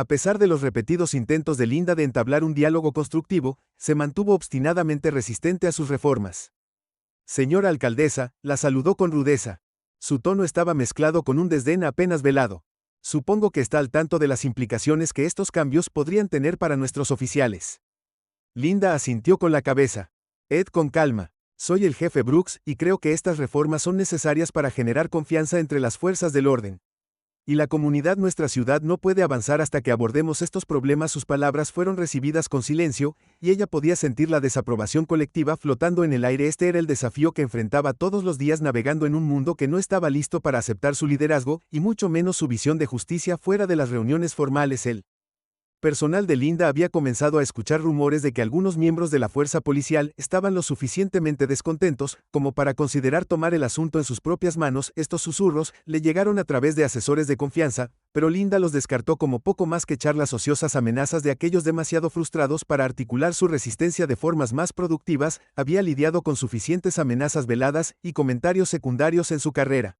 A pesar de los repetidos intentos de Linda de entablar un diálogo constructivo, se mantuvo obstinadamente resistente a sus reformas. Señora alcaldesa, la saludó con rudeza. Su tono estaba mezclado con un desdén apenas velado. Supongo que está al tanto de las implicaciones que estos cambios podrían tener para nuestros oficiales. Linda asintió con la cabeza. Ed, con calma. Soy el jefe Brooks y creo que estas reformas son necesarias para generar confianza entre las fuerzas del orden. Y la comunidad, nuestra ciudad no puede avanzar hasta que abordemos estos problemas. Sus palabras fueron recibidas con silencio, y ella podía sentir la desaprobación colectiva flotando en el aire. Este era el desafío que enfrentaba todos los días, navegando en un mundo que no estaba listo para aceptar su liderazgo, y mucho menos su visión de justicia fuera de las reuniones formales. El personal de Linda había comenzado a escuchar rumores de que algunos miembros de la fuerza policial estaban lo suficientemente descontentos como para considerar tomar el asunto en sus propias manos. Estos susurros le llegaron a través de asesores de confianza, pero Linda los descartó como poco más que charlas ociosas, amenazas de aquellos demasiado frustrados para articular su resistencia de formas más productivas. Había lidiado con suficientes amenazas veladas y comentarios secundarios en su carrera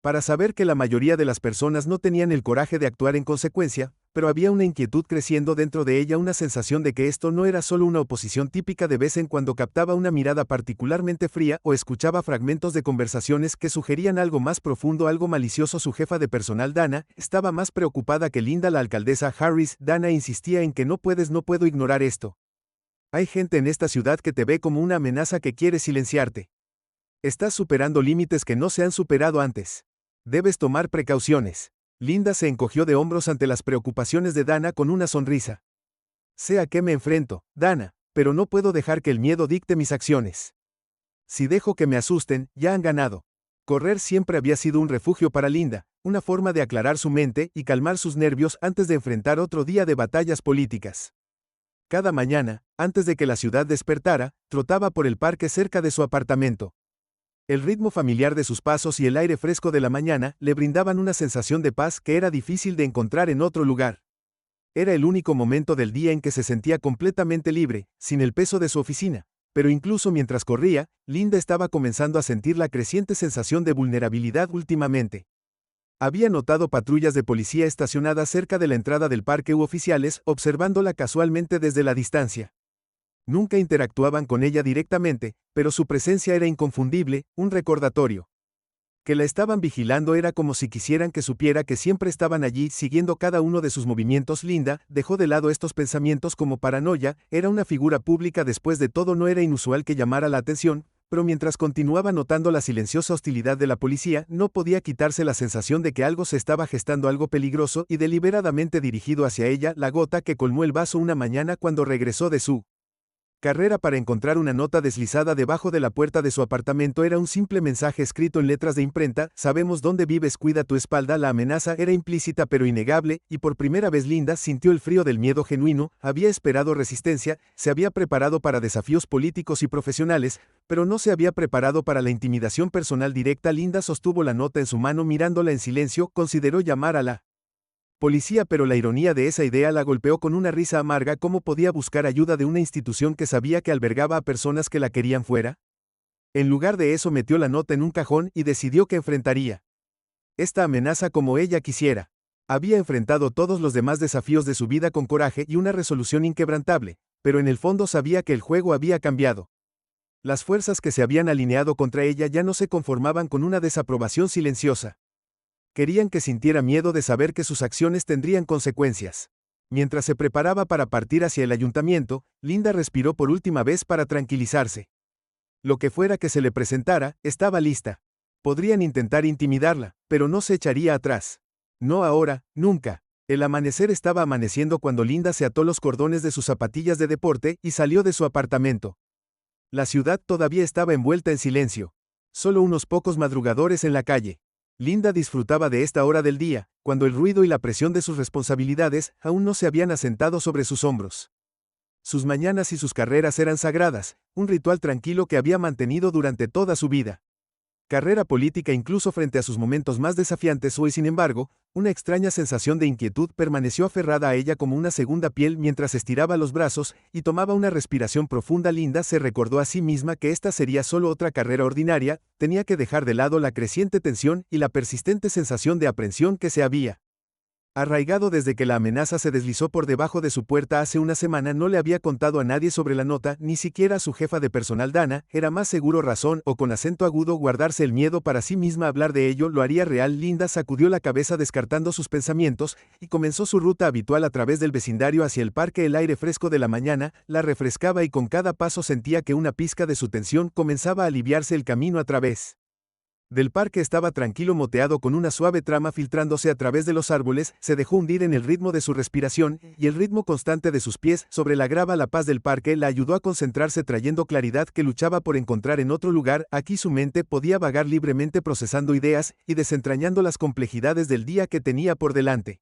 para saber que la mayoría de las personas no tenían el coraje de actuar en consecuencia, pero había una inquietud creciendo dentro de ella, una sensación de que esto no era solo una oposición típica. De vez en cuando captaba una mirada particularmente fría o escuchaba fragmentos de conversaciones que sugerían algo más profundo, algo malicioso. Su jefa de personal, Dana, estaba más preocupada que Linda. La alcaldesa Harris, Dana, insistía en que no puedo ignorar esto. Hay gente en esta ciudad que te ve como una amenaza, que quiere silenciarte. Estás superando límites que no se han superado antes. Debes tomar precauciones. Linda se encogió de hombros ante las preocupaciones de Dana con una sonrisa. Sé a qué me enfrento, Dana, pero no puedo dejar que el miedo dicte mis acciones. Si dejo que me asusten, ya han ganado. Correr siempre había sido un refugio para Linda, una forma de aclarar su mente y calmar sus nervios antes de enfrentar otro día de batallas políticas. Cada mañana, antes de que la ciudad despertara, trotaba por el parque cerca de su apartamento. El ritmo familiar de sus pasos y el aire fresco de la mañana le brindaban una sensación de paz que era difícil de encontrar en otro lugar. Era el único momento del día en que se sentía completamente libre, sin el peso de su oficina. Pero incluso mientras corría, Linda estaba comenzando a sentir la creciente sensación de vulnerabilidad últimamente. Había notado patrullas de policía estacionadas cerca de la entrada del parque u oficiales observándola casualmente desde la distancia. Nunca interactuaban con ella directamente, pero su presencia era inconfundible, un recordatorio. Que la estaban vigilando era como si quisieran que supiera que siempre estaban allí, siguiendo cada uno de sus movimientos. Linda dejó de lado estos pensamientos como paranoia. Era una figura pública, después de todo no era inusual que llamara la atención, pero mientras continuaba notando la silenciosa hostilidad de la policía, no podía quitarse la sensación de que algo se estaba gestando, algo peligroso y deliberadamente dirigido hacia ella. La gota que colmó el vaso una mañana cuando regresó de su carrera para encontrar una nota deslizada debajo de la puerta de su apartamento. Era un simple mensaje escrito en letras de imprenta: sabemos dónde vives, cuida tu espalda. La amenaza era implícita pero innegable, y por primera vez Linda sintió el frío del miedo genuino. Había esperado resistencia, se había preparado para desafíos políticos y profesionales, pero no se había preparado para la intimidación personal directa. Linda sostuvo la nota en su mano mirándola en silencio. Consideró llamar a la policía, pero la ironía de esa idea la golpeó con una risa amarga. ¿Cómo podía buscar ayuda de una institución que sabía que albergaba a personas que la querían fuera? En lugar de eso, metió la nota en un cajón y decidió que enfrentaría esta amenaza como ella quisiera. Había enfrentado todos los demás desafíos de su vida con coraje y una resolución inquebrantable, pero en el fondo sabía que el juego había cambiado. Las fuerzas que se habían alineado contra ella ya no se conformaban con una desaprobación silenciosa. Querían que sintiera miedo de saber que sus acciones tendrían consecuencias. Mientras se preparaba para partir hacia el ayuntamiento, Linda respiró por última vez para tranquilizarse. Lo que fuera que se le presentara, estaba lista. Podrían intentar intimidarla, pero no se echaría atrás. No ahora, nunca. El amanecer estaba amaneciendo cuando Linda se ató los cordones de sus zapatillas de deporte y salió de su apartamento. La ciudad todavía estaba envuelta en silencio. Solo unos pocos madrugadores en la calle. Linda disfrutaba de esta hora del día, cuando el ruido y la presión de sus responsabilidades aún no se habían asentado sobre sus hombros. Sus mañanas y sus carreras eran sagradas, un ritual tranquilo que había mantenido durante toda su vida. Carrera política incluso frente a sus momentos más desafiantes. Hoy, sin embargo, una extraña sensación de inquietud permaneció aferrada a ella como una segunda piel. Mientras estiraba los brazos y tomaba una respiración profunda, Linda se recordó a sí misma que esta sería solo otra carrera ordinaria. Tenía que dejar de lado la creciente tensión y la persistente sensación de aprensión que se había Arraigado desde que la amenaza se deslizó por debajo de su puerta hace una semana, no le había contado a nadie sobre la nota, ni siquiera a su jefa de personal Dana. Era más seguro razón o con acento agudo guardarse el miedo para sí misma. Hablar de ello lo haría real. Linda sacudió la cabeza descartando sus pensamientos y comenzó su ruta habitual a través del vecindario hacia el parque. El aire fresco de la mañana la refrescaba y con cada paso sentía que una pizca de su tensión comenzaba a aliviarse. El camino a través del parque estaba tranquilo, moteado con una suave trama filtrándose a través de los árboles. Se dejó hundir en el ritmo de su respiración y el ritmo constante de sus pies sobre la grava. La paz del parque la ayudó a concentrarse, trayendo claridad que luchaba por encontrar en otro lugar. Aquí su mente podía vagar libremente, procesando ideas y desentrañando las complejidades del día que tenía por delante.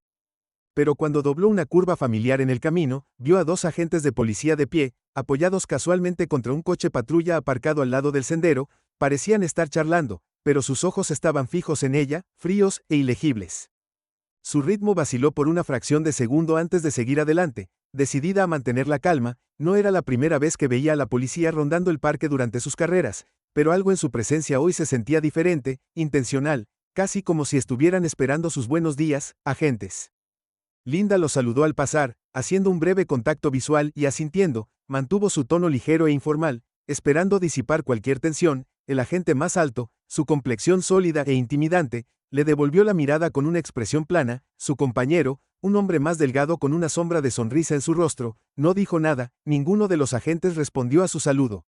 Pero cuando dobló una curva familiar en el camino, vio a dos agentes de policía de pie, apoyados casualmente contra un coche patrulla aparcado al lado del sendero. Parecían estar charlando, pero sus ojos estaban fijos en ella, fríos e ilegibles. Su ritmo vaciló por una fracción de segundo antes de seguir adelante, decidida a mantener la calma. No era la primera vez que veía a la policía rondando el parque durante sus carreras, pero algo en su presencia hoy se sentía diferente, intencional, casi como si estuvieran esperando sus buenos días. Agentes. Linda los saludó al pasar, haciendo un breve contacto visual y asintiendo. Mantuvo su tono ligero e informal, esperando disipar cualquier tensión. El agente más alto, su complexión sólida e intimidante, le devolvió la mirada con una expresión plana. Su compañero, un hombre más delgado con una sombra de sonrisa en su rostro, no dijo nada. Ninguno de los agentes respondió a su saludo.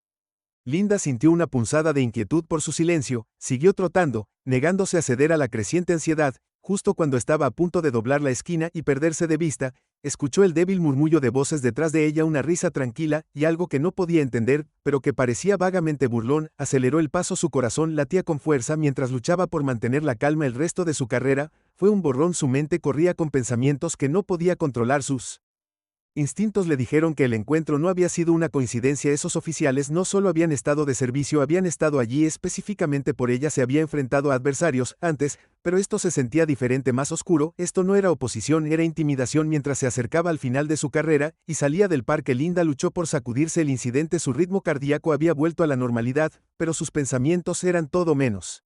Linda sintió una punzada de inquietud por su silencio. Siguió trotando, negándose a ceder a la creciente ansiedad. Justo cuando estaba a punto de doblar la esquina y perderse de vista, escuchó el débil murmullo de voces detrás de ella, una risa tranquila y algo que no podía entender, pero que parecía vagamente burlón. Aceleró el paso, su corazón latía con fuerza mientras luchaba por mantener la calma. El resto de su carrera fue un borrón. Su mente corría con pensamientos que no podía controlar. Sus instintos le dijeron que el encuentro no había sido una coincidencia. Esos oficiales no solo habían estado de servicio, habían estado allí específicamente por ella. Se había enfrentado a adversarios antes, pero esto se sentía diferente, más oscuro. Esto no era oposición, era intimidación. Mientras se acercaba al final de su carrera y salía del parque, Linda luchó por sacudirse el incidente. Su ritmo cardíaco había vuelto a la normalidad, pero sus pensamientos eran todo menos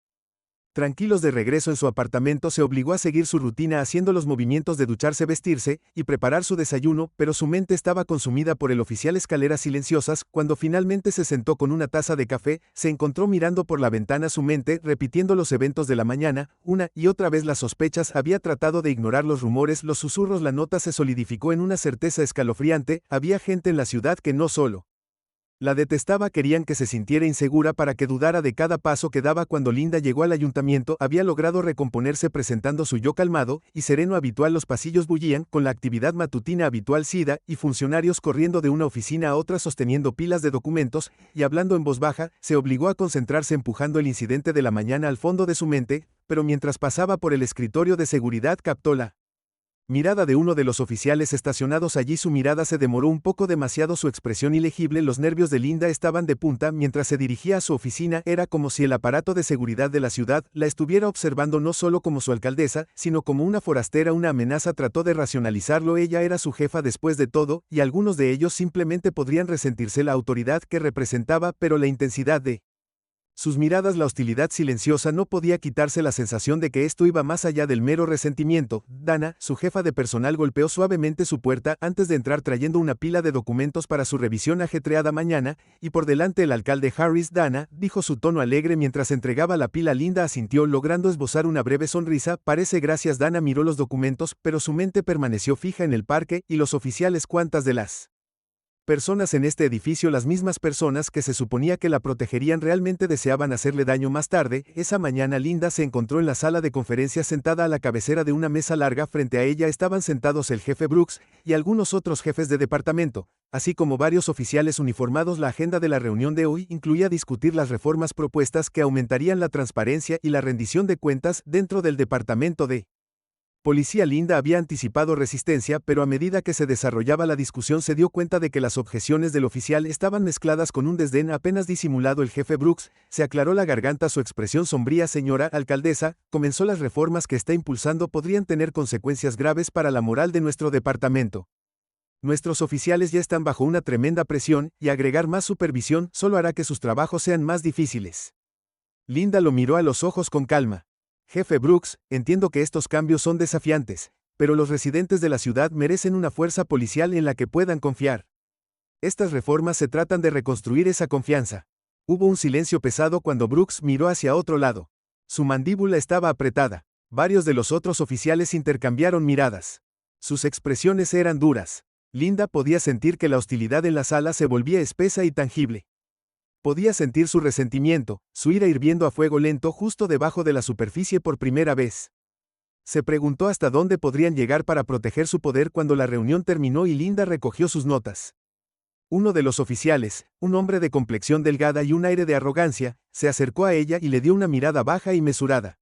tranquilos. De regreso en su apartamento, se obligó a seguir su rutina, haciendo los movimientos de ducharse, vestirse y preparar su desayuno, pero su mente estaba consumida por el oficial. Escaleras silenciosas. Cuando finalmente se sentó con una taza de café, se encontró mirando por la ventana, su mente repitiendo los eventos de la mañana. Una y otra vez las sospechas. Había tratado de ignorar los rumores, los susurros. La nota se solidificó en una certeza escalofriante. Había gente en la ciudad que no solo la detestaba, querían que se sintiera insegura, para que dudara de cada paso que daba. Cuando Linda llegó al ayuntamiento, había logrado recomponerse presentando su yo calmado y sereno habitual. Los pasillos bullían con la actividad matutina habitual. Sida y funcionarios corriendo de una oficina a otra, sosteniendo pilas de documentos y hablando en voz baja. Se obligó a concentrarse, empujando el incidente de la mañana al fondo de su mente, pero mientras pasaba por el escritorio de seguridad captó la mirada de uno de los oficiales estacionados allí. Su mirada se demoró un poco demasiado, su expresión ilegible. Los nervios de Linda estaban de punta mientras se dirigía a su oficina. Era como si el aparato de seguridad de la ciudad la estuviera observando, no solo como su alcaldesa, sino como una forastera, una amenaza. Trató de racionalizarlo. Ella era su jefa después de todo, y algunos de ellos simplemente podrían resentirse la autoridad que representaba, pero la intensidad de sus miradas, la hostilidad silenciosa, no podía quitarse la sensación de que esto iba más allá del mero resentimiento. Dana, su jefa de personal, golpeó suavemente su puerta antes de entrar, trayendo una pila de documentos para su revisión ajetreada mañana, y por delante el alcalde Harris. Dana, dijo su tono alegre mientras entregaba la pila. Linda asintió, logrando esbozar una breve sonrisa. Parece, gracias. Dana miró los documentos, pero su mente permaneció fija en el parque y los oficiales. ¿Cuántas de las personas en este edificio, las mismas personas que se suponía que la protegerían, realmente deseaban hacerle daño? Más tarde, esa mañana, Linda se encontró en la sala de conferencias, sentada a la cabecera de una mesa larga. Frente a ella estaban sentados el jefe Brooks y algunos otros jefes de departamento, así como varios oficiales uniformados. La agenda de la reunión de hoy incluía discutir las reformas propuestas que aumentarían la transparencia y la rendición de cuentas dentro del departamento de policía. Linda había anticipado resistencia, pero a medida que se desarrollaba la discusión se dio cuenta de que las objeciones del oficial estaban mezcladas con un desdén apenas disimulado. El jefe Brooks se aclaró la garganta, su expresión sombría. Señora alcaldesa, comenzó, las reformas que está impulsando podrían tener consecuencias graves para la moral de nuestro departamento. Nuestros oficiales ya están bajo una tremenda presión, y agregar más supervisión solo hará que sus trabajos sean más difíciles. Linda lo miró a los ojos con calma. Jefe Brooks, entiendo que estos cambios son desafiantes, pero los residentes de la ciudad merecen una fuerza policial en la que puedan confiar. Estas reformas se tratan de reconstruir esa confianza. Hubo un silencio pesado cuando Brooks miró hacia otro lado. Su mandíbula estaba apretada. Varios de los otros oficiales intercambiaron miradas. Sus expresiones eran duras. Linda podía sentir que la hostilidad en la sala se volvía espesa y tangible. Podía sentir su resentimiento, su ira hirviendo a fuego lento justo debajo de la superficie por primera vez. Se preguntó hasta dónde podrían llegar para proteger su poder cuando la reunión terminó y Linda recogió sus notas. Uno de los oficiales, un hombre de complexión delgada y un aire de arrogancia, se acercó a ella y le dio una mirada baja y mesurada.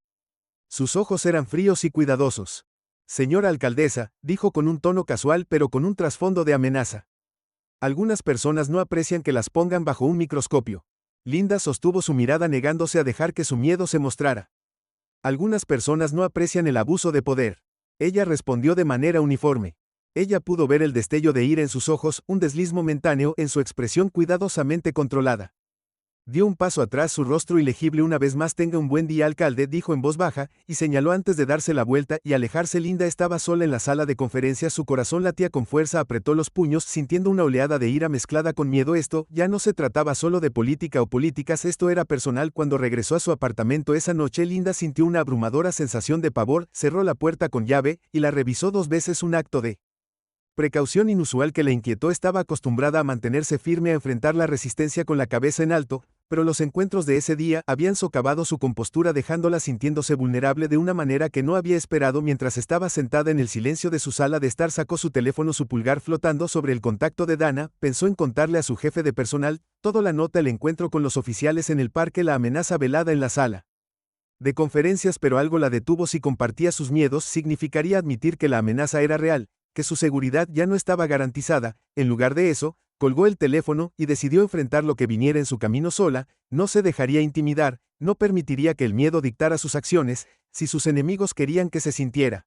Sus ojos eran fríos y cuidadosos. Señora alcaldesa, dijo con un tono casual pero con un trasfondo de amenaza. Algunas personas no aprecian que las pongan bajo un microscopio. Linda sostuvo su mirada negándose a dejar que su miedo se mostrara. Algunas personas no aprecian el abuso de poder. Ella respondió de manera uniforme. Ella pudo ver el destello de ira en sus ojos, un desliz momentáneo en su expresión cuidadosamente controlada. Dio un paso atrás, su rostro ilegible una vez más. Tenga un buen día, alcalde, dijo en voz baja, y señaló antes de darse la vuelta y alejarse. Linda estaba sola en la sala de conferencias, su corazón latía con fuerza, apretó los puños, sintiendo una oleada de ira mezclada con miedo. Esto ya no se trataba solo de política o políticas, esto era personal. Cuando regresó a su apartamento esa noche, Linda sintió una abrumadora sensación de pavor, cerró la puerta con llave, y la revisó 2 veces, un acto de precaución inusual que la inquietó. Estaba acostumbrada a mantenerse firme, a enfrentar la resistencia con la cabeza en alto, pero los encuentros de ese día habían socavado su compostura, dejándola sintiéndose vulnerable de una manera que no había esperado. Mientras estaba sentada en el silencio de su sala de estar, sacó su teléfono, su pulgar flotando sobre el contacto de Dana, pensó en contarle a su jefe de personal toda la nota, el encuentro con los oficiales en el parque, la amenaza velada en la sala de conferencias, pero algo la detuvo. Si compartía sus miedos, significaría admitir que la amenaza era real, que su seguridad ya no estaba garantizada. En lugar de eso, colgó el teléfono y decidió enfrentar lo que viniera en su camino sola. No se dejaría intimidar, no permitiría que el miedo dictara sus acciones. Si sus enemigos querían que se sintiera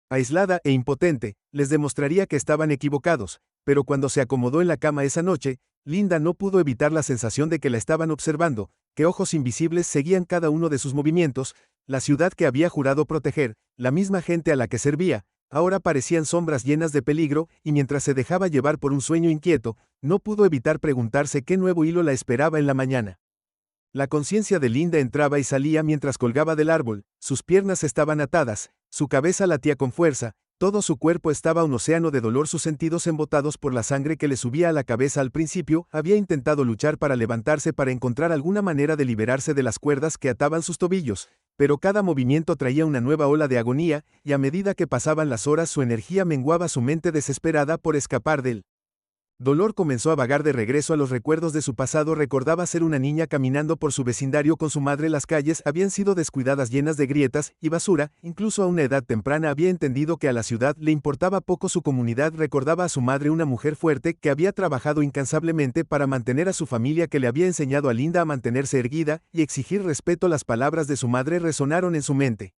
aislada e impotente, les demostraría que estaban equivocados. Pero cuando se acomodó en la cama esa noche, Linda no pudo evitar la sensación de que la estaban observando, que ojos invisibles seguían cada uno de sus movimientos. La ciudad que había jurado proteger, la misma gente a la que servía, ahora parecían sombras llenas de peligro, y mientras se dejaba llevar por un sueño inquieto, no pudo evitar preguntarse qué nuevo hilo la esperaba en la mañana. La conciencia de Linda entraba y salía mientras colgaba del árbol, sus piernas estaban atadas, su cabeza latía con fuerza, todo su cuerpo estaba un océano de dolor, sus sentidos embotados por la sangre que le subía a la cabeza. Al principio, había intentado luchar para levantarse, para encontrar alguna manera de liberarse de las cuerdas que ataban sus tobillos, pero cada movimiento traía una nueva ola de agonía, y a medida que pasaban las horas su energía menguaba, su mente desesperada por escapar del dolor comenzó a vagar de regreso a los recuerdos de su pasado. Recordaba ser una niña caminando por su vecindario con su madre. Las calles habían sido descuidadas, llenas de grietas y basura. Incluso a una edad temprana había entendido que a la ciudad le importaba poco su comunidad. Recordaba a su madre, una mujer fuerte que había trabajado incansablemente para mantener a su familia, que le había enseñado a Linda a mantenerse erguida y exigir respeto. Las palabras de su madre resonaron en su mente.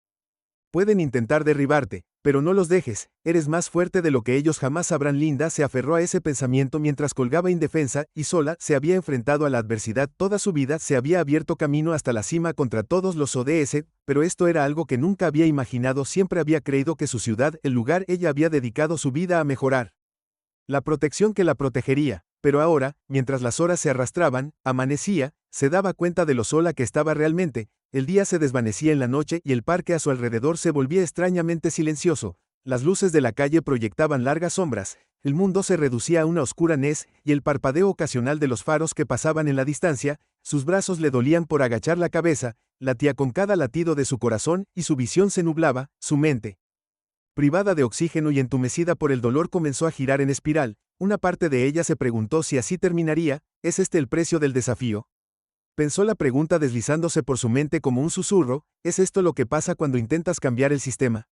Pueden intentar derribarte, pero no los dejes, eres más fuerte de lo que ellos jamás sabrán. Linda se aferró a ese pensamiento mientras colgaba indefensa y sola. Se había enfrentado a la adversidad toda su vida, se había abierto camino hasta la cima contra todos los ODS, pero esto era algo que nunca había imaginado. Siempre había creído que su ciudad, el lugar, ella había dedicado su vida a mejorar. La protección que la protegería, pero ahora, mientras las horas se arrastraban, amanecía, se daba cuenta de lo sola que estaba realmente. El día se desvanecía en la noche y el parque a su alrededor se volvía extrañamente silencioso. Las luces de la calle proyectaban largas sombras, el mundo se reducía a una oscura niebla y el parpadeo ocasional de los faros que pasaban en la distancia. Sus brazos le dolían por agachar la cabeza, latía con cada latido de su corazón y su visión se nublaba. Su mente, privada de oxígeno y entumecida por el dolor, comenzó a girar en espiral. Una parte de ella se preguntó si así terminaría. ¿Es este el precio del desafío? Pensó la pregunta deslizándose por su mente como un susurro. ¿Es esto lo que pasa cuando intentas cambiar el sistema?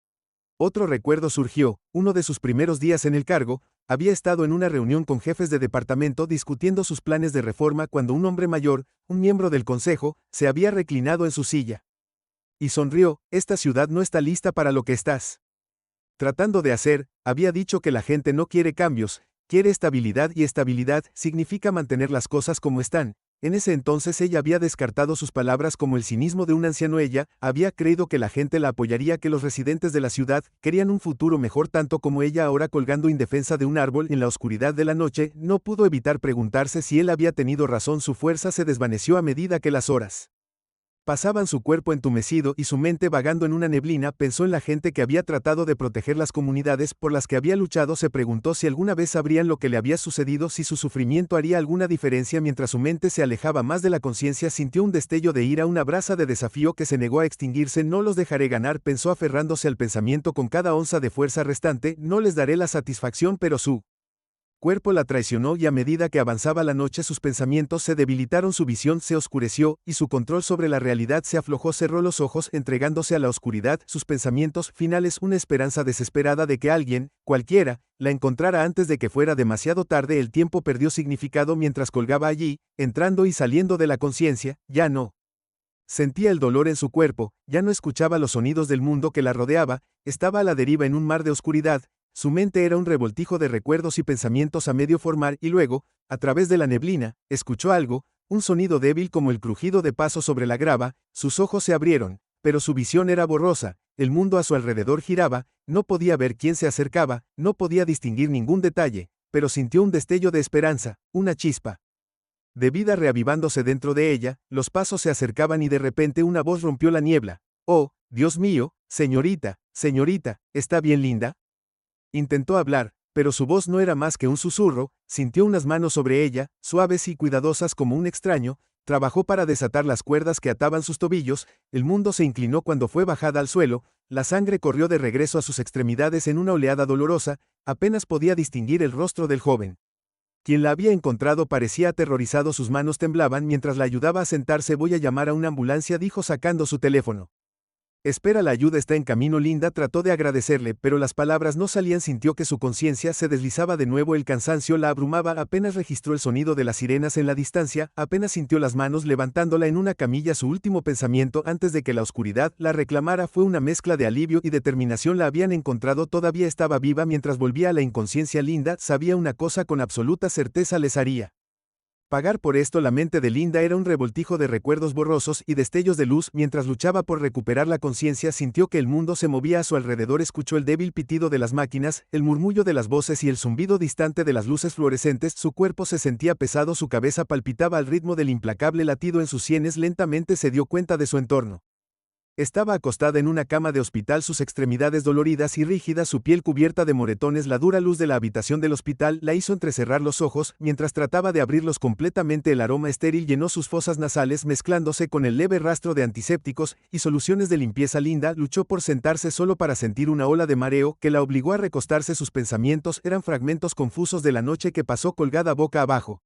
Otro recuerdo surgió. Uno de sus primeros días en el cargo, había estado en una reunión con jefes de departamento discutiendo sus planes de reforma cuando un hombre mayor, un miembro del consejo, se había reclinado en su silla. Y sonrió. Esta ciudad no está lista para lo que estás tratando de hacer. Había dicho que la gente no quiere cambios, quiere estabilidad, y estabilidad significa mantener las cosas como están. En ese entonces ella había descartado sus palabras como el cinismo de un anciano. Ella había creído que la gente la apoyaría, que los residentes de la ciudad querían un futuro mejor tanto como ella. Ahora colgando indefensa de un árbol en la oscuridad de la noche, no pudo evitar preguntarse si él había tenido razón. Su fuerza se desvaneció a medida que las horas pasaban, su cuerpo entumecido y su mente vagando en una neblina. Pensó en la gente que había tratado de proteger las comunidades por las que había luchado. Se preguntó si alguna vez sabrían lo que le había sucedido, si su sufrimiento haría alguna diferencia. Mientras su mente se alejaba más de la conciencia, sintió un destello de ira, una brasa de desafío que se negó a extinguirse. No los dejaré ganar, pensó aferrándose al pensamiento con cada onza de fuerza restante. No les daré la satisfacción, pero su cuerpo la traicionó y a medida que avanzaba la noche sus pensamientos se debilitaron, su visión se oscureció y su control sobre la realidad se aflojó. Cerró los ojos entregándose a la oscuridad. Sus pensamientos finales, una esperanza desesperada de que alguien, cualquiera, la encontrara antes de que fuera demasiado tarde. El tiempo perdió significado mientras colgaba allí, entrando y saliendo de la conciencia. Ya no sentía el dolor en su cuerpo, ya no escuchaba los sonidos del mundo que la rodeaba, estaba a la deriva en un mar de oscuridad. Su mente era un revoltijo de recuerdos y pensamientos a medio formar y luego, a través de la neblina, escuchó algo, un sonido débil como el crujido de pasos sobre la grava. Sus ojos se abrieron, pero su visión era borrosa, el mundo a su alrededor giraba, no podía ver quién se acercaba, no podía distinguir ningún detalle, pero sintió un destello de esperanza, una chispa de vida reavivándose dentro de ella. Los pasos se acercaban y de repente una voz rompió la niebla. Oh, Dios mío, señorita, señorita, ¿está bien, Linda? Intentó hablar, pero su voz no era más que un susurro. Sintió unas manos sobre ella, suaves y cuidadosas como un extraño. Trabajó para desatar las cuerdas que ataban sus tobillos. El mundo se inclinó cuando fue bajada al suelo. La sangre corrió de regreso a sus extremidades en una oleada dolorosa. Apenas podía distinguir el rostro del joven. Quien la había encontrado parecía aterrorizado, sus manos temblaban mientras la ayudaba a sentarse. Voy a llamar a una ambulancia, dijo sacando su teléfono. Espera, la ayuda está en camino. Linda trató de agradecerle, pero las palabras no salían. Sintió que su conciencia se deslizaba de nuevo, el cansancio la abrumaba. Apenas registró el sonido de las sirenas en la distancia, apenas sintió las manos levantándola en una camilla. Su último pensamiento antes de que la oscuridad la reclamara fue una mezcla de alivio y determinación. La habían encontrado, todavía estaba viva. Mientras volvía a la inconsciencia, Linda sabía una cosa con absoluta certeza: les haría pagar por esto. La mente de Linda era un revoltijo de recuerdos borrosos y destellos de luz. Mientras luchaba por recuperar la conciencia, sintió que el mundo se movía a su alrededor. Escuchó el débil pitido de las máquinas, el murmullo de las voces y el zumbido distante de las luces fluorescentes. Su cuerpo se sentía pesado, su cabeza palpitaba al ritmo del implacable latido en sus sienes. Lentamente se dio cuenta de su entorno. Estaba acostada en una cama de hospital, sus extremidades doloridas y rígidas, su piel cubierta de moretones. La dura luz de la habitación del hospital la hizo entrecerrar los ojos. Mientras trataba de abrirlos completamente, el aroma estéril llenó sus fosas nasales, mezclándose con el leve rastro de antisépticos y soluciones de limpieza. Linda luchó por sentarse solo para sentir una ola de mareo que la obligó a recostarse. Sus pensamientos eran fragmentos confusos de la noche que pasó colgada boca abajo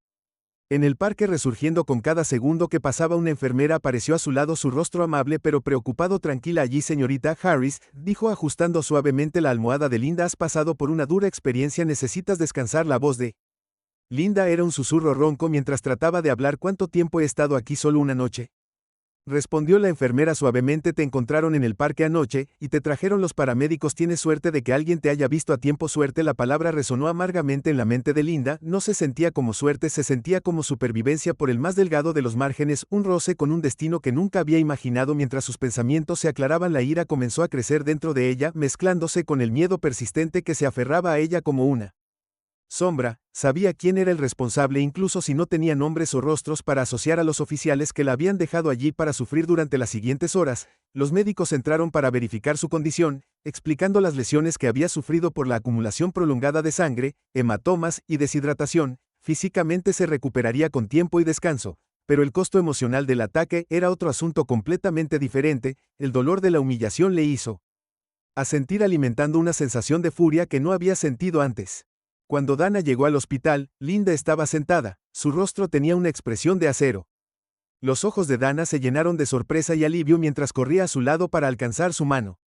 en el parque, resurgiendo con cada segundo que pasaba. Una enfermera apareció a su lado, su rostro amable pero preocupado. Tranquila allí, señorita Harris, dijo ajustando suavemente la almohada de Linda. Has pasado por una dura experiencia, necesitas descansar. La voz de Linda era un susurro ronco mientras trataba de hablar. ¿Cuánto tiempo he estado aquí? Solo una noche, respondió la enfermera suavemente. Te encontraron en el parque anoche, y te trajeron los paramédicos. Tienes suerte de que alguien te haya visto a tiempo. Suerte, la palabra resonó amargamente en la mente de Linda. No se sentía como suerte, se sentía como supervivencia por el más delgado de los márgenes, un roce con un destino que nunca había imaginado. Mientras sus pensamientos se aclaraban, la ira comenzó a crecer dentro de ella, mezclándose con el miedo persistente que se aferraba a ella como una sombra. Sabía quién era el responsable, incluso si no tenía nombres o rostros para asociar a los oficiales que la habían dejado allí para sufrir durante las siguientes horas. Los médicos entraron para verificar su condición, explicando las lesiones que había sufrido por la acumulación prolongada de sangre, hematomas y deshidratación. Físicamente se recuperaría con tiempo y descanso, pero el costo emocional del ataque era otro asunto completamente diferente. El dolor de la humillación le hizo sentir alimentando una sensación de furia que no había sentido antes. Cuando Dana llegó al hospital, Linda estaba sentada, su rostro tenía una expresión de acero. Los ojos de Dana se llenaron de sorpresa y alivio mientras corría a su lado para alcanzar su mano.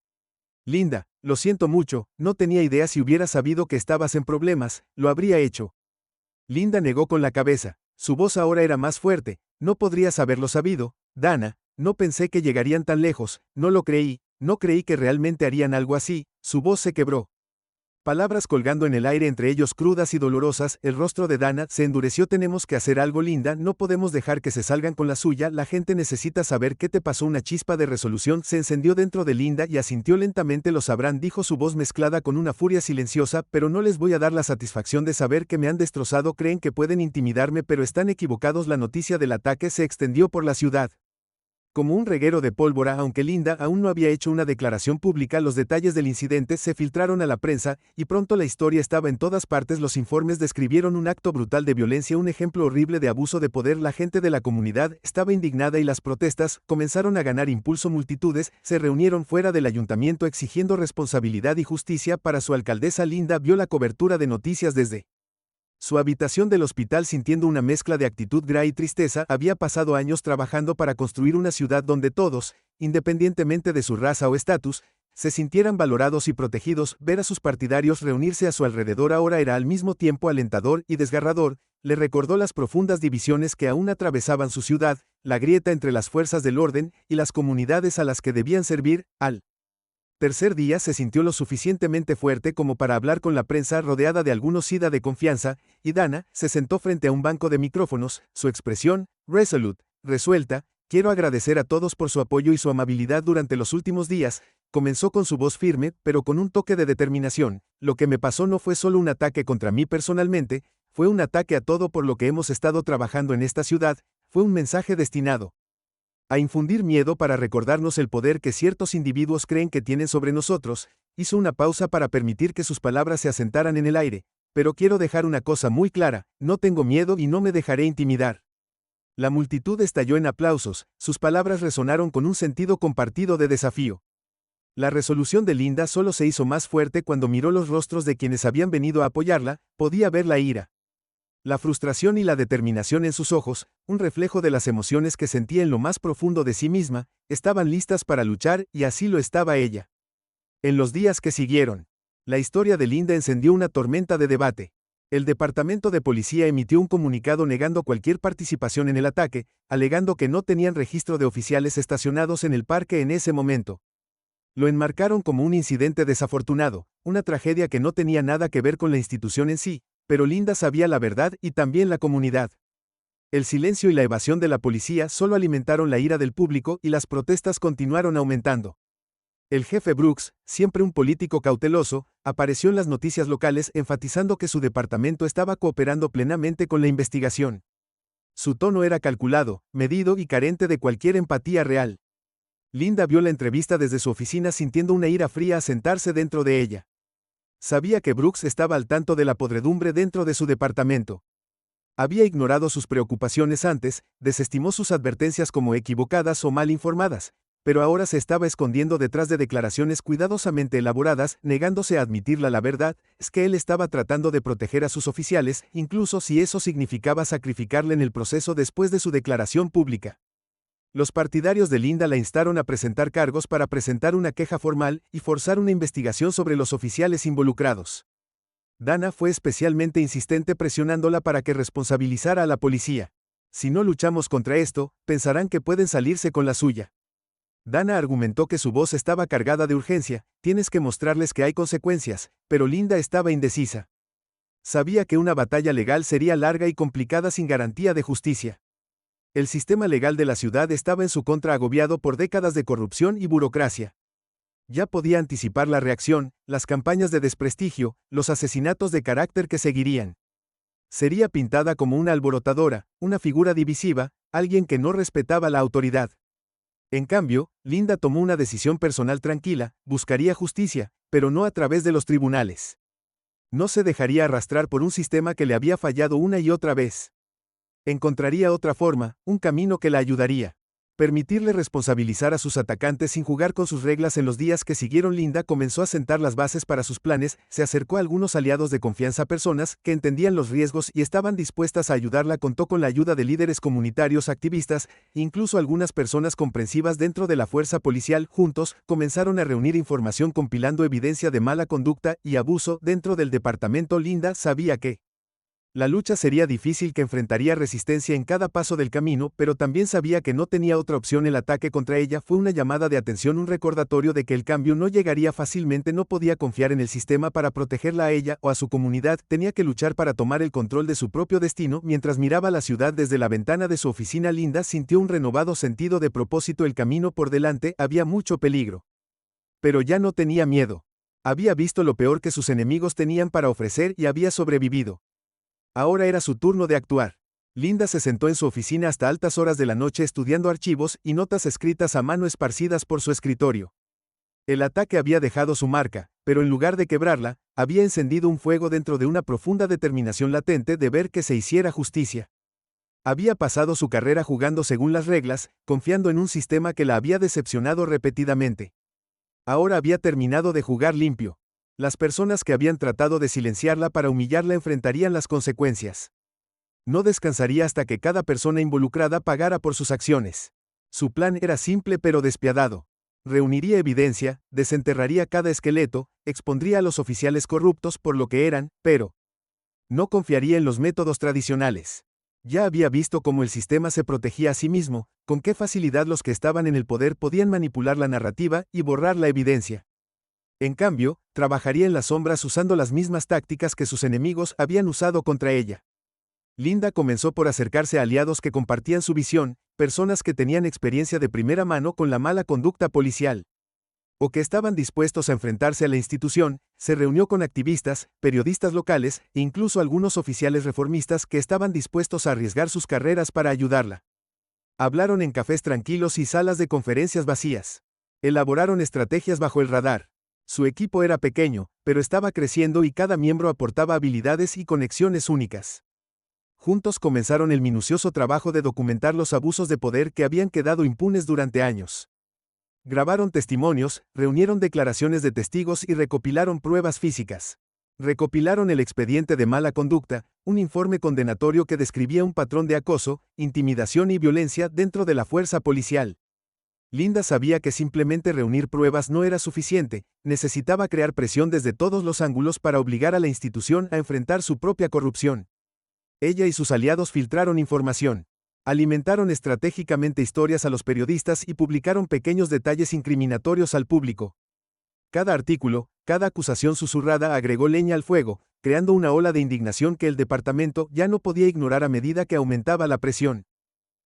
Linda, lo siento mucho, no tenía idea. Si hubiera sabido que estabas en problemas, lo habría hecho. Linda negó con la cabeza, su voz ahora era más fuerte. No podrías haberlo sabido, Dana, no pensé que llegarían tan lejos, no lo creí, no creí que realmente harían algo así. Su voz se quebró. Palabras colgando en el aire, entre ellos crudas y dolorosas. El rostro de Dana se endureció. Tenemos que hacer algo, Linda, no podemos dejar que se salgan con la suya, la gente necesita saber qué te pasó. Una chispa de resolución se encendió dentro de Linda y asintió lentamente. Lo sabrán, dijo su voz mezclada con una furia silenciosa, pero no les voy a dar la satisfacción de saber que me han destrozado. Creen que pueden intimidarme, pero están equivocados. La noticia del ataque se extendió por la ciudad como un reguero de pólvora. Aunque Linda aún no había hecho una declaración pública, los detalles del incidente se filtraron a la prensa, y pronto la historia estaba en todas partes. Los informes describieron un acto brutal de violencia, un ejemplo horrible de abuso de poder. La gente de la comunidad estaba indignada y las protestas comenzaron a ganar impulso. Multitudes se reunieron fuera del ayuntamiento exigiendo responsabilidad y justicia para su alcaldesa. Linda vio la cobertura de noticias desde su habitación del hospital, sintiendo una mezcla de actitud grave y tristeza. Había pasado años trabajando para construir una ciudad donde todos, independientemente de su raza o estatus, se sintieran valorados y protegidos. Ver a sus partidarios reunirse a su alrededor ahora era al mismo tiempo alentador y desgarrador. Le recordó las profundas divisiones que aún atravesaban su ciudad, la grieta entre las fuerzas del orden y las comunidades a las que debían servir. Al tercer día se sintió lo suficientemente fuerte como para hablar con la prensa, rodeada de algunos SIDA de confianza, y Dana se sentó frente a un banco de micrófonos, su expresión, resuelta. Quiero agradecer a todos por su apoyo y su amabilidad durante los últimos días, comenzó con su voz firme, pero con un toque de determinación. Lo que me pasó no fue solo un ataque contra mí personalmente, fue un ataque a todo por lo que hemos estado trabajando en esta ciudad, fue un mensaje destinado a infundir miedo para recordarnos el poder que ciertos individuos creen que tienen sobre nosotros. Hizo una pausa para permitir que sus palabras se asentaran en el aire. Pero quiero dejar una cosa muy clara, no tengo miedo y no me dejaré intimidar. La multitud estalló en aplausos, sus palabras resonaron con un sentido compartido de desafío. La resolución de Linda solo se hizo más fuerte cuando miró los rostros de quienes habían venido a apoyarla. Podía ver la ira, la frustración y la determinación en sus ojos, un reflejo de las emociones que sentía en lo más profundo de sí misma. Estaban listas para luchar, y así lo estaba ella. En los días que siguieron, la historia de Linda encendió una tormenta de debate. El departamento de policía emitió un comunicado negando cualquier participación en el ataque, alegando que no tenían registro de oficiales estacionados en el parque en ese momento. Lo enmarcaron como un incidente desafortunado, una tragedia que no tenía nada que ver con la institución en sí. Pero Linda sabía la verdad, y también la comunidad. El silencio y la evasión de la policía solo alimentaron la ira del público, y las protestas continuaron aumentando. El jefe Brooks, siempre un político cauteloso, apareció en las noticias locales enfatizando que su departamento estaba cooperando plenamente con la investigación. Su tono era calculado, medido y carente de cualquier empatía real. Linda vio la entrevista desde su oficina, sintiendo una ira fría asentarse dentro de ella. Sabía que Brooks estaba al tanto de la podredumbre dentro de su departamento. Había ignorado sus preocupaciones antes, desestimó sus advertencias como equivocadas o mal informadas, pero ahora se estaba escondiendo detrás de declaraciones cuidadosamente elaboradas, negándose a admitirla. La verdad es que él estaba tratando de proteger a sus oficiales, incluso si eso significaba sacrificarle en el proceso. Después de su declaración pública, los partidarios de Linda la instaron a presentar cargos para presentar una queja formal y forzar una investigación sobre los oficiales involucrados. Dana fue especialmente insistente, presionándola para que responsabilizara a la policía. Si no luchamos contra esto, pensarán que pueden salirse con la suya. Dana argumentó que su voz estaba cargada de urgencia. Tienes que mostrarles que hay consecuencias, pero Linda estaba indecisa. Sabía que una batalla legal sería larga y complicada sin garantía de justicia. El sistema legal de la ciudad estaba en su contra, agobiado por décadas de corrupción y burocracia. Ya podía anticipar la reacción, las campañas de desprestigio, los asesinatos de carácter que seguirían. Sería pintada como una alborotadora, una figura divisiva, alguien que no respetaba la autoridad. En cambio, Linda tomó una decisión personal tranquila, buscaría justicia, pero no a través de los tribunales. No se dejaría arrastrar por un sistema que le había fallado una y otra vez. Encontraría otra forma, un camino que la ayudaría. Permitirle responsabilizar a sus atacantes sin jugar con sus reglas. En los días que siguieron, Linda comenzó a sentar las bases para sus planes. Se acercó a algunos aliados de confianza, personas que entendían los riesgos y estaban dispuestas a ayudarla. Contó con la ayuda de líderes comunitarios, activistas, incluso algunas personas comprensivas dentro de la fuerza policial. Juntos, comenzaron a reunir información, compilando evidencia de mala conducta y abuso dentro del departamento. Linda sabía que La lucha sería difícil, que enfrentaría resistencia en cada paso del camino, pero también sabía que no tenía otra opción. El ataque contra ella fue una llamada de atención, un recordatorio de que el cambio no llegaría fácilmente. No podía confiar en el sistema para protegerla a ella o a su comunidad, tenía que luchar para tomar el control de su propio destino. Mientras miraba la ciudad desde la ventana de su oficina, Linda sintió un renovado sentido de propósito. El camino por delante había mucho peligro. Pero ya no tenía miedo. Había visto lo peor que sus enemigos tenían para ofrecer y había sobrevivido. Ahora era su turno de actuar. Linda se sentó en su oficina hasta altas horas de la noche, estudiando archivos y notas escritas a mano esparcidas por su escritorio. El ataque había dejado su marca, pero en lugar de quebrarla, había encendido un fuego dentro de una profunda determinación latente de ver que se hiciera justicia. Había pasado su carrera jugando según las reglas, confiando en un sistema que la había decepcionado repetidamente. Ahora había terminado de jugar limpio. Las personas que habían tratado de silenciarla para humillarla enfrentarían las consecuencias. No descansaría hasta que cada persona involucrada pagara por sus acciones. Su plan era simple pero despiadado. Reuniría evidencia, desenterraría cada esqueleto, expondría a los oficiales corruptos por lo que eran, pero no confiaría en los métodos tradicionales. Ya había visto cómo el sistema se protegía a sí mismo, con qué facilidad los que estaban en el poder podían manipular la narrativa y borrar la evidencia. En cambio, trabajaría en las sombras usando las mismas tácticas que sus enemigos habían usado contra ella. Linda comenzó por acercarse a aliados que compartían su visión, personas que tenían experiencia de primera mano con la mala conducta policial, o que estaban dispuestos a enfrentarse a la institución. Se reunió con activistas, periodistas locales e incluso algunos oficiales reformistas que estaban dispuestos a arriesgar sus carreras para ayudarla. Hablaron en cafés tranquilos y salas de conferencias vacías. Elaboraron estrategias bajo el radar. Su equipo era pequeño, pero estaba creciendo y cada miembro aportaba habilidades y conexiones únicas. Juntos comenzaron el minucioso trabajo de documentar los abusos de poder que habían quedado impunes durante años. Grabaron testimonios, reunieron declaraciones de testigos y recopilaron pruebas físicas. Recopilaron el expediente de mala conducta, un informe condenatorio que describía un patrón de acoso, intimidación y violencia dentro de la fuerza policial. Linda sabía que simplemente reunir pruebas no era suficiente, necesitaba crear presión desde todos los ángulos para obligar a la institución a enfrentar su propia corrupción. Ella y sus aliados filtraron información, alimentaron estratégicamente historias a los periodistas y publicaron pequeños detalles incriminatorios al público. Cada artículo, cada acusación susurrada agregó leña al fuego, creando una ola de indignación que el departamento ya no podía ignorar a medida que aumentaba la presión.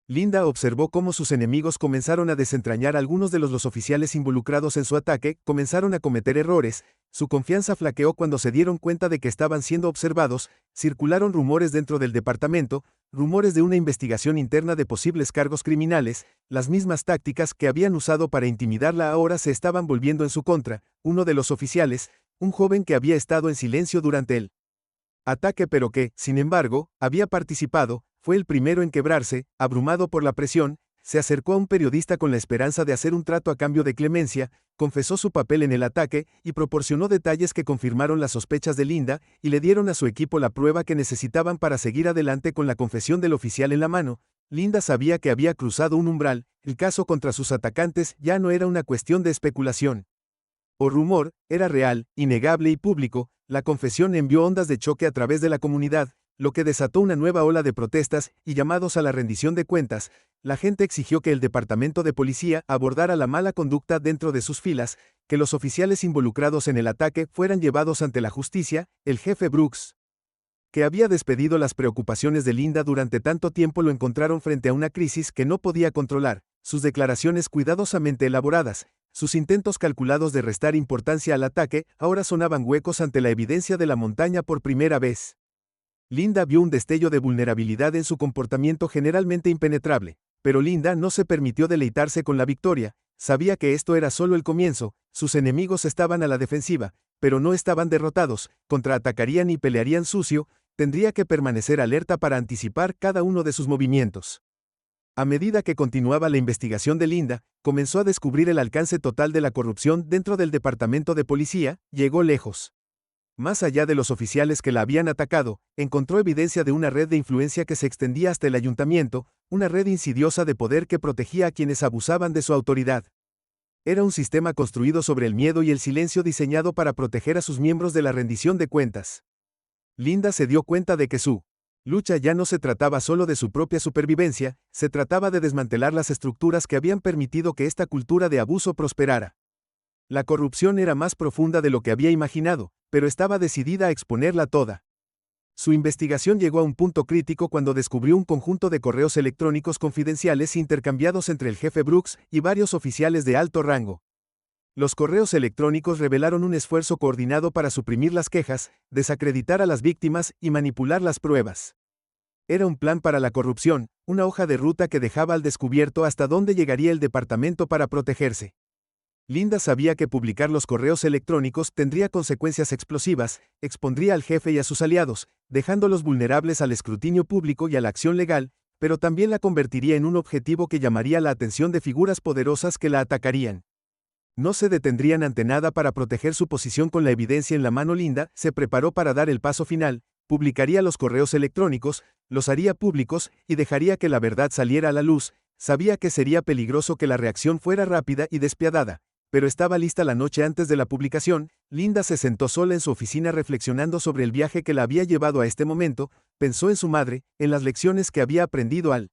Linda observó cómo sus enemigos comenzaron a desentrañar a algunos de los oficiales involucrados en su ataque, comenzaron a cometer errores, su confianza flaqueó cuando se dieron cuenta de que estaban siendo observados, circularon rumores dentro del departamento, rumores de una investigación interna de posibles cargos criminales, las mismas tácticas que habían usado para intimidarla ahora se estaban volviendo en su contra. Uno de los oficiales, un joven que había estado en silencio durante el ataque pero que, sin embargo, había participado, fue el primero en quebrarse. Abrumado por la presión, se acercó a un periodista con la esperanza de hacer un trato a cambio de clemencia, confesó su papel en el ataque y proporcionó detalles que confirmaron las sospechas de Linda y le dieron a su equipo la prueba que necesitaban para seguir adelante con la confesión del oficial en la mano. Linda sabía que había cruzado un umbral, el caso contra sus atacantes ya no era una cuestión de especulación o rumor, era real, innegable y público. La confesión envió ondas de choque a través de la comunidad, lo que desató una nueva ola de protestas y llamados a la rendición de cuentas. La gente exigió que el departamento de policía abordara la mala conducta dentro de sus filas, que los oficiales involucrados en el ataque fueran llevados ante la justicia. El jefe Brooks, que había despedido las preocupaciones de Linda durante tanto tiempo, lo encontraron frente a una crisis que no podía controlar. Sus declaraciones cuidadosamente elaboradas, sus intentos calculados de restar importancia al ataque, ahora sonaban huecos ante la evidencia de la montaña por primera vez. Linda vio un destello de vulnerabilidad en su comportamiento generalmente impenetrable, pero Linda no se permitió deleitarse con la victoria. Sabía que esto era solo el comienzo, sus enemigos estaban a la defensiva, pero no estaban derrotados, contraatacarían y pelearían sucio. Tendría que permanecer alerta para anticipar cada uno de sus movimientos. A medida que continuaba la investigación de Linda, comenzó a descubrir el alcance total de la corrupción dentro del departamento de policía. Llegó lejos. Más allá de los oficiales que la habían atacado, encontró evidencia de una red de influencia que se extendía hasta el ayuntamiento, una red insidiosa de poder que protegía a quienes abusaban de su autoridad. Era un sistema construido sobre el miedo y el silencio, diseñado para proteger a sus miembros de la rendición de cuentas. Linda se dio cuenta de que su Lucha ya no se trataba solo de su propia supervivencia, se trataba de desmantelar las estructuras que habían permitido que esta cultura de abuso prosperara. La corrupción era más profunda de lo que había imaginado, pero estaba decidida a exponerla toda. Su investigación llegó a un punto crítico cuando descubrió un conjunto de correos electrónicos confidenciales intercambiados entre el jefe Brooks y varios oficiales de alto rango. Los correos electrónicos revelaron un esfuerzo coordinado para suprimir las quejas, desacreditar a las víctimas y manipular las pruebas. Era un plan para la corrupción, una hoja de ruta que dejaba al descubierto hasta dónde llegaría el departamento para protegerse. Linda sabía que publicar los correos electrónicos tendría consecuencias explosivas, expondría al jefe y a sus aliados, dejándolos vulnerables al escrutinio público y a la acción legal, pero también la convertiría en un objetivo que llamaría la atención de figuras poderosas que la atacarían. No se detendrían ante nada para proteger su posición con la evidencia en la mano. Linda se preparó para dar el paso final, publicaría los correos electrónicos, los haría públicos y dejaría que la verdad saliera a la luz. Sabía que sería peligroso que la reacción fuera rápida y despiadada, pero estaba lista. La noche antes de la publicación, Linda se sentó sola en su oficina reflexionando sobre el viaje que la había llevado a este momento, pensó en su madre, en las lecciones que había aprendido al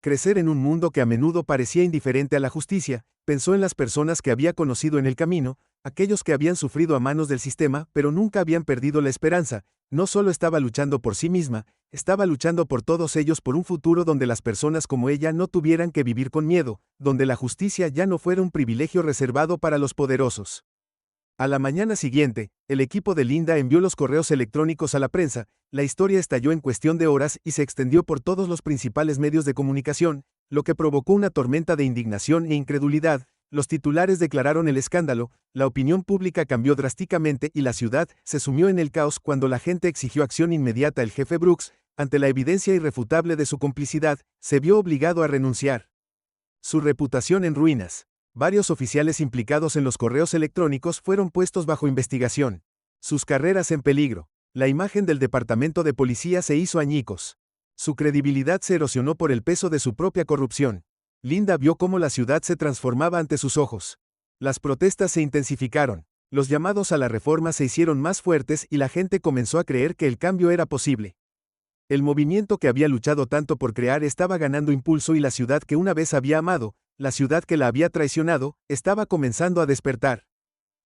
crecer en un mundo que a menudo parecía indiferente a la justicia, pensó en las personas que había conocido en el camino, aquellos que habían sufrido a manos del sistema pero nunca habían perdido la esperanza. No solo estaba luchando por sí misma, estaba luchando por todos ellos, por un futuro donde las personas como ella no tuvieran que vivir con miedo, donde la justicia ya no fuera un privilegio reservado para los poderosos. A la mañana siguiente, el equipo de Linda envió los correos electrónicos a la prensa. La historia estalló en cuestión de horas y se extendió por todos los principales medios de comunicación, lo que provocó una tormenta de indignación e incredulidad. Los titulares declararon el escándalo, la opinión pública cambió drásticamente y la ciudad se sumió en el caos cuando la gente exigió acción inmediata. El jefe Brooks, ante la evidencia irrefutable de su complicidad, se vio obligado a renunciar. Su reputación en ruinas. Varios oficiales implicados en los correos electrónicos fueron puestos bajo investigación. Sus carreras en peligro. La imagen del departamento de policía se hizo añicos. Su credibilidad se erosionó por el peso de su propia corrupción. Linda vio cómo la ciudad se transformaba ante sus ojos. Las protestas se intensificaron. Los llamados a la reforma se hicieron más fuertes y la gente comenzó a creer que el cambio era posible. El movimiento que había luchado tanto por crear estaba ganando impulso y la ciudad que una vez había amado, la ciudad que la había traicionado, estaba comenzando a despertar.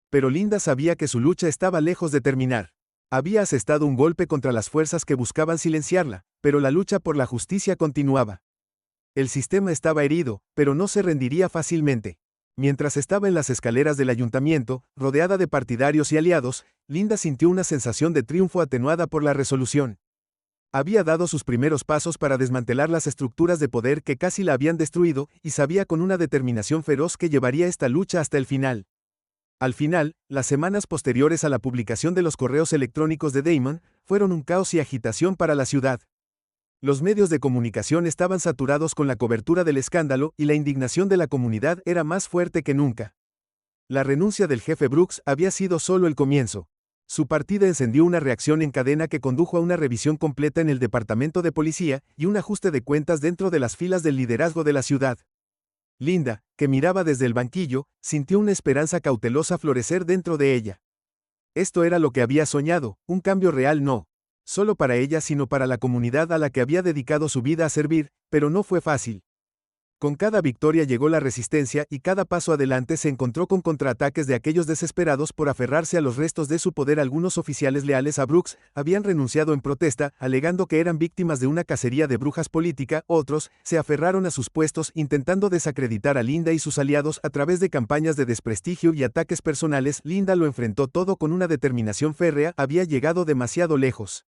Pero Linda sabía que su lucha estaba lejos de terminar. Había asestado un golpe contra las fuerzas que buscaban silenciarla, pero la lucha por la justicia continuaba. El sistema estaba herido, pero no se rendiría fácilmente. Mientras estaba en las escaleras del ayuntamiento, rodeada de partidarios y aliados, Linda sintió una sensación de triunfo atenuada por la resolución. Había dado sus primeros pasos para desmantelar las estructuras de poder que casi la habían destruido, y sabía con una determinación feroz que llevaría esta lucha hasta el final. Al final, las semanas posteriores a la publicación de los correos electrónicos de Damon, fueron un caos y agitación para la ciudad. Los medios de comunicación estaban saturados con la cobertura del escándalo y la indignación de la comunidad era más fuerte que nunca. La renuncia del jefe Brooks había sido solo el comienzo. Su partida encendió una reacción en cadena que condujo a una revisión completa en el departamento de policía y un ajuste de cuentas dentro de las filas del liderazgo de la ciudad. Linda, que miraba desde el banquillo, sintió una esperanza cautelosa florecer dentro de ella. Esto era lo que había soñado, un cambio real no solo para ella sino para la comunidad a la que había dedicado su vida a servir, pero no fue fácil. Con cada victoria llegó la resistencia y cada paso adelante se encontró con contraataques de aquellos desesperados por aferrarse a los restos de su poder. Algunos oficiales leales a Brooks habían renunciado en protesta, alegando que eran víctimas de una cacería de brujas política. Otros se aferraron a sus puestos intentando desacreditar a Linda y sus aliados a través de campañas de desprestigio y ataques personales. Linda lo enfrentó todo con una determinación férrea, había llegado demasiado lejos.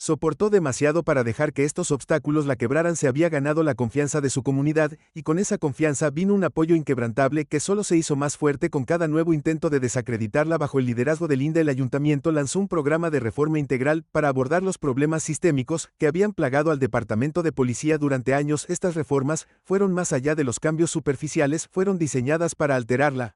Soportó demasiado para dejar que estos obstáculos la quebraran. Se había ganado la confianza de su comunidad, y con esa confianza vino un apoyo inquebrantable que solo se hizo más fuerte con cada nuevo intento de desacreditarla. Bajo el liderazgo de Linda, el ayuntamiento lanzó un programa de reforma integral para abordar los problemas sistémicos que habían plagado al departamento de policía durante años. Estas reformas fueron más allá de los cambios superficiales, fueron diseñadas para alterar la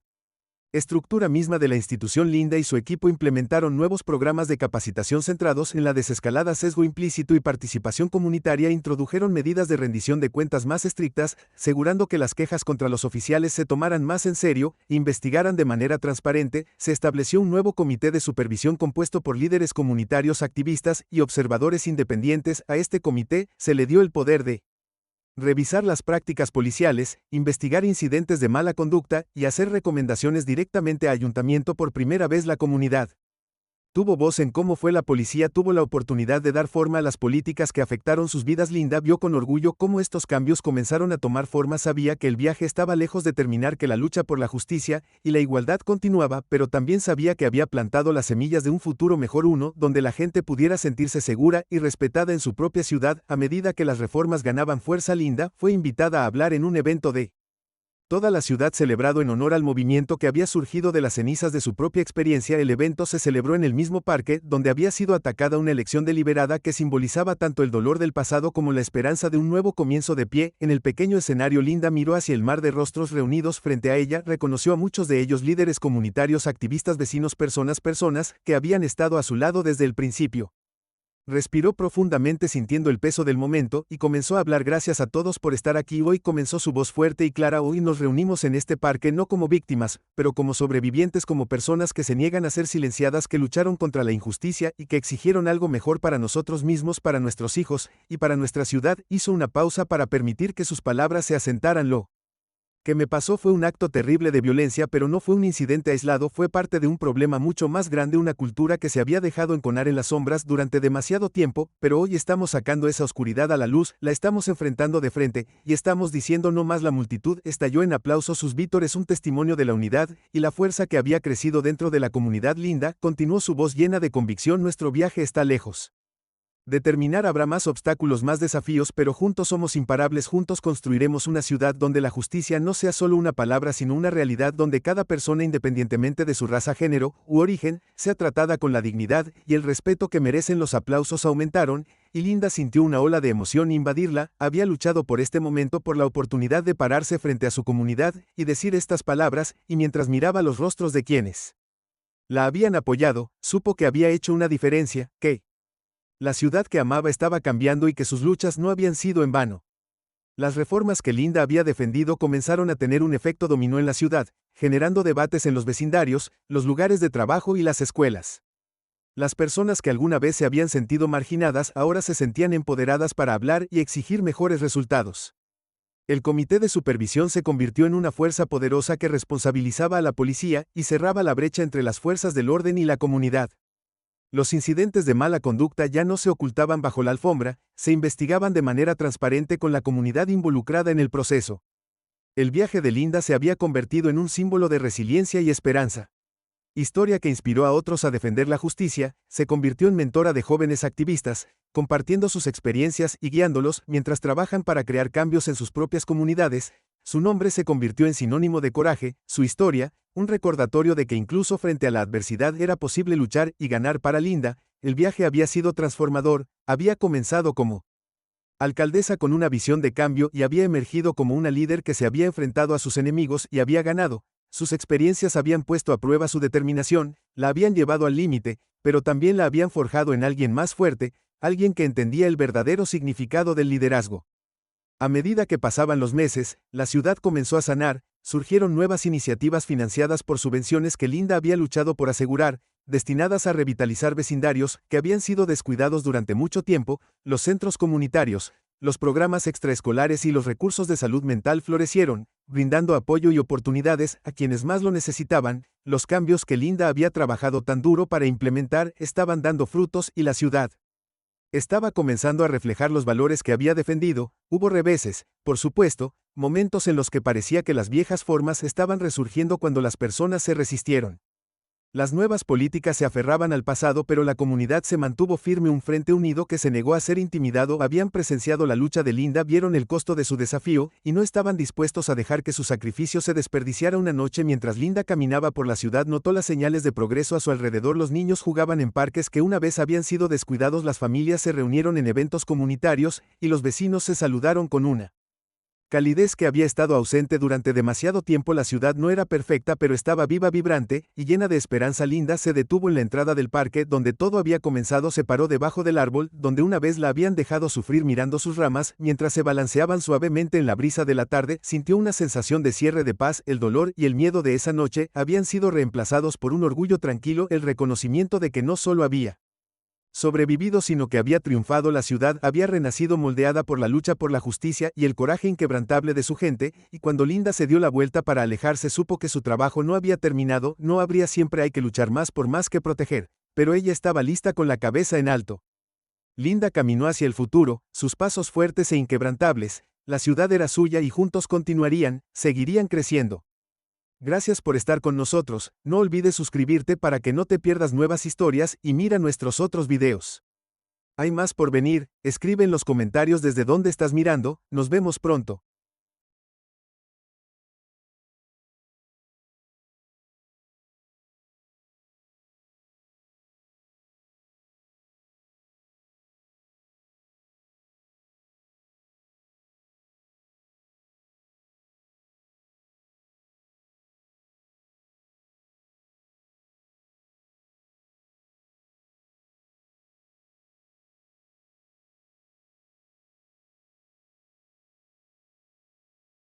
Estructura misma de la institución Linda y su equipo implementaron nuevos programas de capacitación centrados en la desescalada, sesgo implícito y participación comunitaria. Introdujeron medidas de rendición de cuentas más estrictas, asegurando que las quejas contra los oficiales se tomaran más en serio e investigaran de manera transparente. Se estableció un nuevo comité de supervisión compuesto por líderes comunitarios, activistas y observadores independientes. A este comité se le dio el poder de revisar las prácticas policiales, investigar incidentes de mala conducta y hacer recomendaciones directamente a ayuntamiento. Por primera vez la comunidad tuvo voz en cómo fue la policía, tuvo la oportunidad de dar forma a las políticas que afectaron sus vidas. Linda vio con orgullo cómo estos cambios comenzaron a tomar forma. Sabía que el viaje estaba lejos de terminar, que la lucha por la justicia y la igualdad continuaba, pero también sabía que había plantado las semillas de un futuro mejor, uno donde la gente pudiera sentirse segura y respetada en su propia ciudad. A medida que las reformas ganaban fuerza, Linda fue invitada a hablar en un evento de toda la ciudad celebrado en honor al movimiento que había surgido de las cenizas de su propia experiencia. El evento se celebró en el mismo parque donde había sido atacada una elección deliberada que simbolizaba tanto el dolor del pasado como la esperanza de un nuevo comienzo. De pie en el pequeño escenario, Linda miró hacia el mar de rostros reunidos frente a ella. Reconoció a muchos de ellos, líderes comunitarios, activistas, vecinos, personas que habían estado a su lado desde el principio. Respiró profundamente sintiendo el peso del momento y comenzó a hablar. Gracias a todos por estar aquí hoy, comenzó su voz fuerte y clara. Hoy nos reunimos en este parque no como víctimas, pero como sobrevivientes, como personas que se niegan a ser silenciadas, que lucharon contra la injusticia y que exigieron algo mejor para nosotros mismos, para nuestros hijos y para nuestra ciudad. Hizo una pausa para permitir que sus palabras se asentaran. Lo que me pasó fue un acto terrible de violencia, pero no fue un incidente aislado, fue parte de un problema mucho más grande, una cultura que se había dejado enconar en las sombras durante demasiado tiempo, pero hoy estamos sacando esa oscuridad a la luz, la estamos enfrentando de frente, y estamos diciendo no más. La multitud estalló en aplausos. Sus vítores, un testimonio de la unidad y la fuerza que había crecido dentro de la comunidad. Linda continuó su voz llena de convicción: nuestro viaje está lejos de terminar, habrá más obstáculos, más desafíos, pero juntos somos imparables. Juntos construiremos una ciudad donde la justicia no sea solo una palabra, sino una realidad, donde cada persona, independientemente de su raza, género u origen, sea tratada con la dignidad y el respeto que merecen. Los aplausos aumentaron, y Linda sintió una ola de emoción invadirla. Había luchado por este momento, por la oportunidad de pararse frente a su comunidad y decir estas palabras, y mientras miraba los rostros de quienes la habían apoyado, supo que había hecho una diferencia, que la ciudad que amaba estaba cambiando y que sus luchas no habían sido en vano. Las reformas que Linda había defendido comenzaron a tener un efecto dominó en la ciudad, generando debates en los vecindarios, los lugares de trabajo y las escuelas. Las personas que alguna vez se habían sentido marginadas ahora se sentían empoderadas para hablar y exigir mejores resultados. El comité de supervisión se convirtió en una fuerza poderosa que responsabilizaba a la policía y cerraba la brecha entre las fuerzas del orden y la comunidad. Los incidentes de mala conducta ya no se ocultaban bajo la alfombra, se investigaban de manera transparente con la comunidad involucrada en el proceso. El viaje de Linda se había convertido en un símbolo de resiliencia y esperanza. Historia que inspiró a otros a defender la justicia, se convirtió en mentora de jóvenes activistas, compartiendo sus experiencias y guiándolos mientras trabajan para crear cambios en sus propias comunidades. Su nombre se convirtió en sinónimo de coraje, su historia, un recordatorio de que incluso frente a la adversidad era posible luchar y ganar. Para Linda, el viaje había sido transformador, había comenzado como alcaldesa con una visión de cambio y había emergido como una líder que se había enfrentado a sus enemigos y había ganado. Sus experiencias habían puesto a prueba su determinación, la habían llevado al límite, pero también la habían forjado en alguien más fuerte, alguien que entendía el verdadero significado del liderazgo. A medida que pasaban los meses, la ciudad comenzó a sanar, surgieron nuevas iniciativas financiadas por subvenciones que Linda había luchado por asegurar, destinadas a revitalizar vecindarios que habían sido descuidados durante mucho tiempo. Los centros comunitarios, los programas extraescolares y los recursos de salud mental florecieron, brindando apoyo y oportunidades a quienes más lo necesitaban. Los cambios que Linda había trabajado tan duro para implementar estaban dando frutos y la ciudad estaba comenzando a reflejar los valores que había defendido. Hubo reveses, por supuesto, momentos en los que parecía que las viejas formas estaban resurgiendo cuando las personas se resistieron. Las nuevas políticas se aferraban al pasado, pero la comunidad se mantuvo firme, un frente unido que se negó a ser intimidado. Habían presenciado la lucha de Linda, vieron el costo de su desafío, y no estaban dispuestos a dejar que su sacrificio se desperdiciara. Una noche, mientras Linda caminaba por la ciudad, notó las señales de progreso a su alrededor. Los niños jugaban en parques que una vez habían sido descuidados, las familias se reunieron en eventos comunitarios, y los vecinos se saludaron con una Calidez que había estado ausente durante demasiado tiempo. La ciudad no era perfecta, pero estaba viva, vibrante, y llena de esperanza. Linda se detuvo en la entrada del parque donde todo había comenzado. Se paró debajo del árbol, donde una vez la habían dejado sufrir, mirando sus ramas, mientras se balanceaban suavemente en la brisa de la tarde. Sintió una sensación de cierre, de paz. El dolor y el miedo de esa noche habían sido reemplazados por un orgullo tranquilo, el reconocimiento de que no solo había sobrevivido, sino que había triunfado. La ciudad había renacido, moldeada por la lucha por la justicia y el coraje inquebrantable de su gente, y cuando Linda se dio la vuelta para alejarse, supo que su trabajo no había terminado. No habría, siempre hay que luchar más por más que proteger, pero ella estaba lista, con la cabeza en alto. Linda caminó hacia el futuro, sus pasos fuertes e inquebrantables. La ciudad era suya y juntos continuarían, seguirían creciendo. Gracias por estar con nosotros. No olvides suscribirte para que no te pierdas nuevas historias, y mira nuestros otros videos. Hay más por venir. Escribe en los comentarios desde dónde estás mirando. Nos vemos pronto.